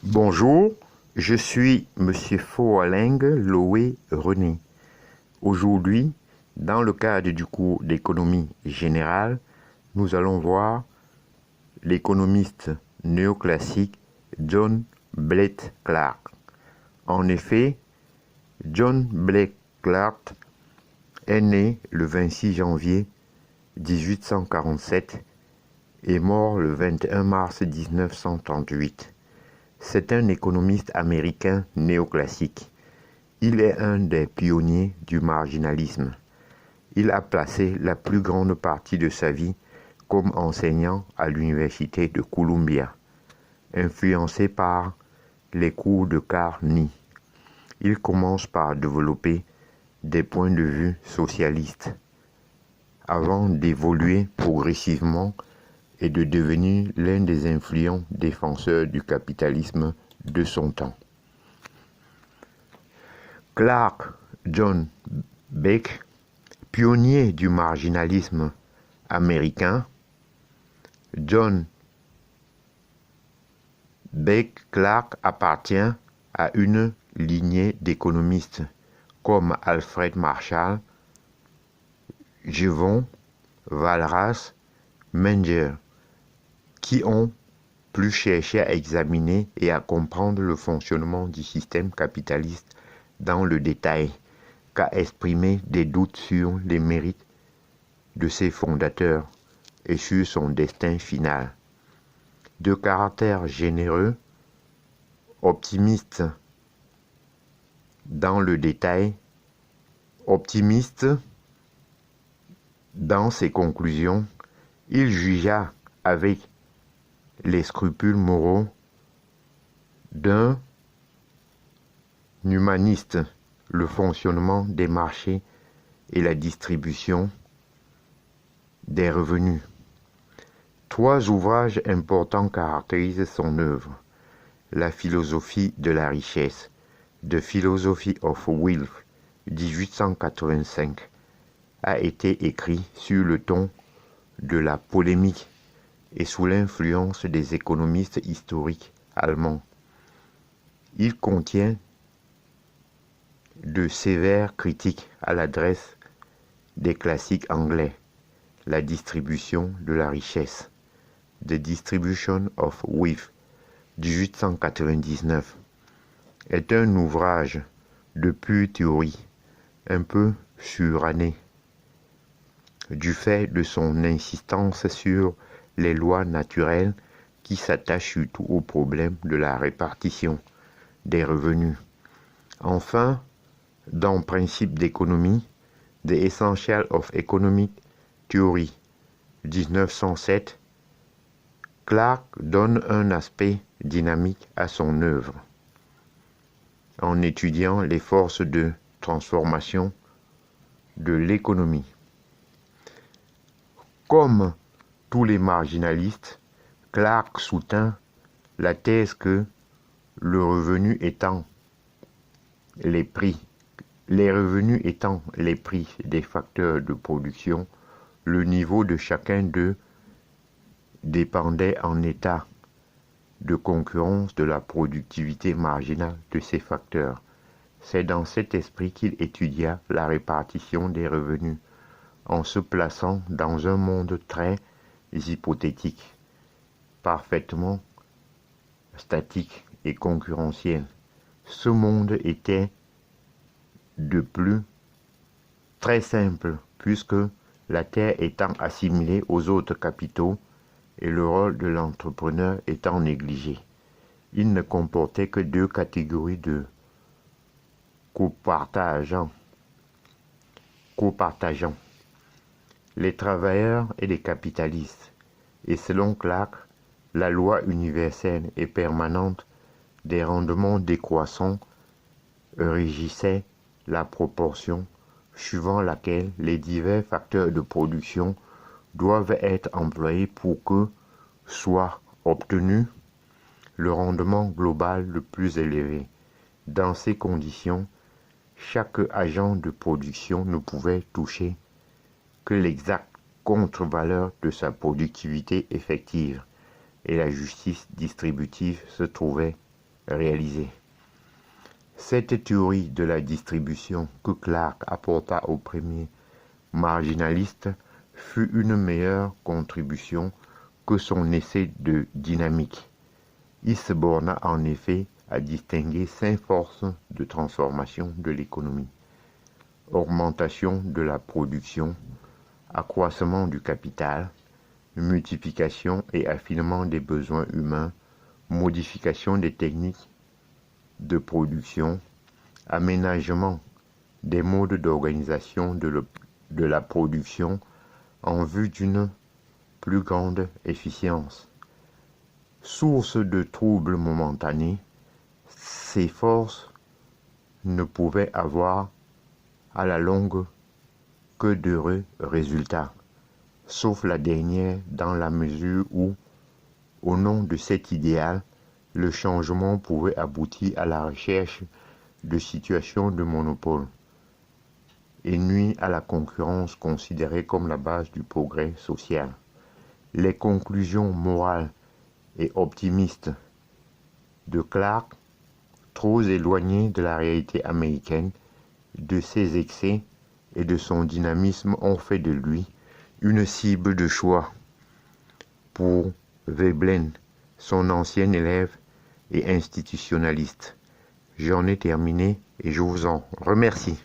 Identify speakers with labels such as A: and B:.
A: Bonjour, je suis Monsieur Foaling Loé René. Aujourd'hui, dans le cadre du cours d'économie générale, nous allons voir l'économiste néoclassique John Blake Clark. En effet, John Blake Clark est né le 26 janvier 1847 et mort le 21 mars 1938. C'est un économiste américain néoclassique. Il est un des pionniers du marginalisme. Il a passé la plus grande partie de sa vie comme enseignant à l'université de Columbia, influencé par les cours de Carney. Il commence par développer des points de vue socialistes avant d'évoluer progressivement et de devenir l'un des influents défenseurs du capitalisme de son temps. Clark John Blake, pionnier du marginalisme américain. John Blake Clark appartient à une lignée d'économistes comme Alfred Marshall, Jevons, Walras, Menger, qui ont plus cherché à examiner et à comprendre le fonctionnement du système capitaliste dans le détail qu'à exprimer des doutes sur les mérites de ses fondateurs et sur son destin final. De caractère généreux, optimiste dans le détail, optimiste dans ses conclusions, il jugea avec les scrupules moraux d'un humaniste le fonctionnement des marchés et la distribution des revenus. Trois ouvrages importants caractérisent son œuvre. La philosophie de la richesse, The Philosophy of Wealth, 1885, a été écrit sur le ton de la polémique et sous l'influence des économistes historiques allemands. Il contient de sévères critiques à l'adresse des classiques anglais. La distribution de la richesse, The Distribution of Wealth, 1899, est un ouvrage de pure théorie, un peu suranné, du fait de son insistance sur les lois naturelles qui s'attachent surtout au problème de la répartition des revenus. Enfin, dans Principes d'économie, The Essentials of Economic Theory, 1907, Clark donne un aspect dynamique à son œuvre en étudiant les forces de transformation de l'économie. Comme tous les marginalistes, Clark soutint la thèse que les revenus étant les prix des facteurs de production, le niveau de chacun d'eux dépendait en état de concurrence de la productivité marginale de ces facteurs. C'est dans cet esprit qu'il étudia la répartition des revenus, en se plaçant dans un monde très hypothétique, parfaitement statique et concurrentiel. Ce monde était de plus très simple, puisque la terre étant assimilée aux autres capitaux et le rôle de l'entrepreneur étant négligé. Il ne comportait que deux catégories de copartageants, les travailleurs et les capitalistes. Et selon Clark, la loi universelle et permanente des rendements décroissants régissait la proportion suivant laquelle les divers facteurs de production doivent être employés pour que soit obtenu le rendement global le plus élevé. Dans ces conditions, chaque agent de production ne pouvait toucher que l'exacte contre-valeur de sa productivité effective, et la justice distributive se trouvait réalisés. Cette théorie de la distribution que Clark apporta aux premiers marginalistes fut une meilleure contribution que son essai de dynamique. Il se borna en effet à distinguer 5 forces de transformation de l'économie: augmentation de la production, accroissement du capital, multiplication et affinement des besoins humains, modification des techniques de production, aménagement des modes d'organisation de la production en vue d'une plus grande efficience. Source de troubles momentanés, ces forces ne pouvaient avoir à la longue que d'heureux résultats, sauf la dernière dans la mesure où, au nom de cet idéal, le changement pouvait aboutir à la recherche de situations de monopole et nuire à la concurrence considérée comme la base du progrès social. Les conclusions morales et optimistes de Clark, trop éloignées de la réalité américaine, de ses excès et de son dynamisme, ont fait de lui une cible de choix pour Veblen, son ancien élève et institutionnaliste. J'en ai terminé et je vous en remercie.